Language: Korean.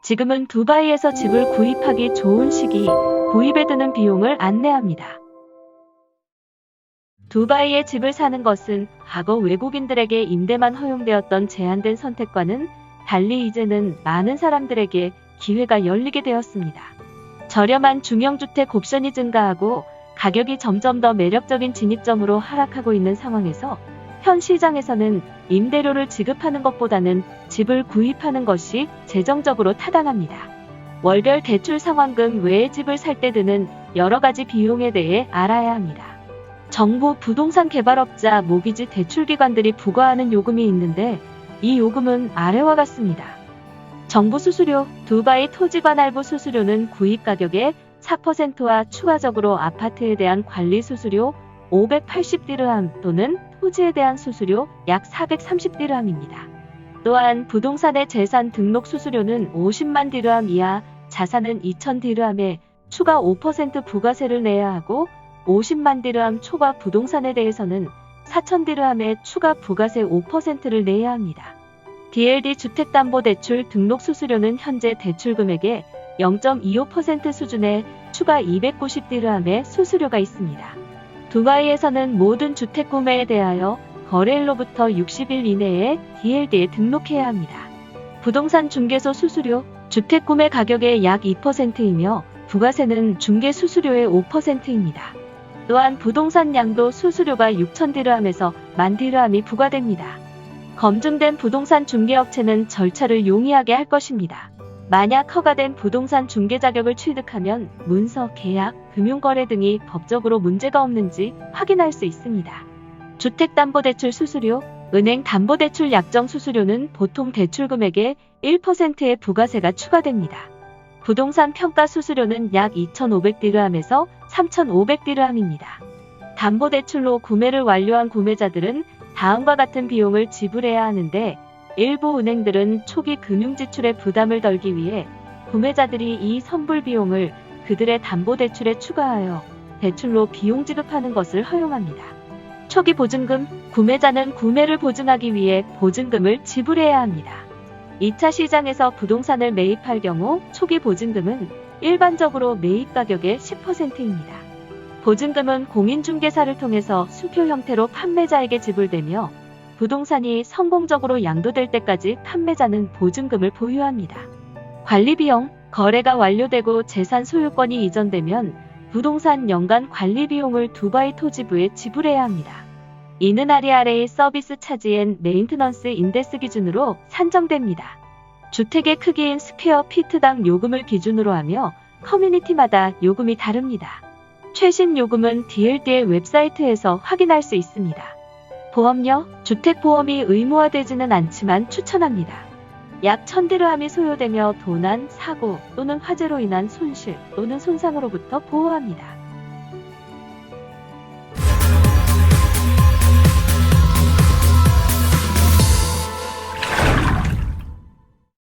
지금은 두바이에서 집을 구입하기 좋은 시기, 구입에 드는 비용을 안내합니다. 두바이에 집을 사는 것은 과거 외국인들에게 임대만 허용되었던 제한된 선택과는 달리 이제는 많은 사람들에게 기회가 열리게 되었습니다. 저렴한 중형주택 옵션이 증가하고 가격이 점점 더 매력적인 진입점으로 하락하고 있는 상황에서 현 시장에서는 임대료를 지급하는 것보다는 집을 구입하는 것이 재정적으로 타당합니다. 월별 대출 상환금 외에 집을 살 때 드는 여러 가지 비용에 대해 알아야 합니다. 정부 부동산 개발업자 모기지 대출기관들이 부과하는 요금이 있는데 이 요금은 아래와 같습니다. 정부 수수료, 두바이 토지관할부 수수료는 구입 가격의 4%와 추가적으로 아파트에 대한 관리 수수료 580디르함 또는 토지에 대한 수수료 약 430디르함입니다. 또한 부동산의 재산 등록 수수료는 50만 디르함 이하, 자산은 2000디르함에 추가 5% 부가세를 내야 하고 50만 디르함 초과 부동산에 대해서는 4000디르함에 추가 부가세 5%를 내야 합니다. DLD 주택담보대출 등록 수수료는 현재 대출 금액의 0.25% 수준의 추가 290디르함의 수수료가 있습니다. 두바이에서는 모든 주택 구매에 대하여 거래일로부터 60일 이내에 DLD에 등록해야 합니다. 부동산 중개소 수수료, 주택 구매 가격의 약 2%이며 부가세는 중개 수수료의 5%입니다. 또한 부동산 양도 수수료가 6,000디르함에서 10,000디르함이 부과됩니다. 검증된 부동산 중개업체는 절차를 용이하게 할 것입니다. 만약 허가된 부동산 중개 자격을 취득하면 문서, 계약, 금융거래 등이 법적으로 문제가 없는지 확인할 수 있습니다. 주택담보대출 수수료, 은행 담보대출 약정 수수료는 보통 대출 금액의 1%의 부가세가 추가됩니다. 부동산 평가 수수료는 약 2,500디르함에서 3,500디르함입니다. 담보대출로 구매를 완료한 구매자들은 다음과 같은 비용을 지불해야 하는데 일부 은행들은 초기 금융지출의 부담을 덜기 위해 구매자들이 이 선불 비용을 그들의 담보대출에 추가하여 대출로 비용 지급하는 것을 허용합니다. 초기 보증금, 구매자는 구매를 보증하기 위해 보증금을 지불해야 합니다. 2차 시장에서 부동산을 매입할 경우 초기 보증금은 일반적으로 매입 가격의 10%입니다. 보증금은 공인중개사를 통해서 수표 형태로 판매자에게 지불되며 부동산이 성공적으로 양도될 때까지 판매자는 보증금을 보유합니다. 관리비용, 거래가 완료되고 재산 소유권이 이전되면 부동산 연간 관리비용을 두바이 토지부에 지불해야 합니다. 이는 아래의 서비스 차지 앤 메인트넌스 인덱스 기준으로 산정됩니다. 주택의 크기인 스퀘어 피트당 요금을 기준으로 하며 커뮤니티마다 요금이 다릅니다. 최신 요금은 DLD의 웹사이트에서 확인할 수 있습니다. 보험료, 주택보험이 의무화되지는 않지만 추천합니다. 약 1000디르함이 소요되며 도난, 사고 또는 화재로 인한 손실 또는 손상으로부터 보호합니다.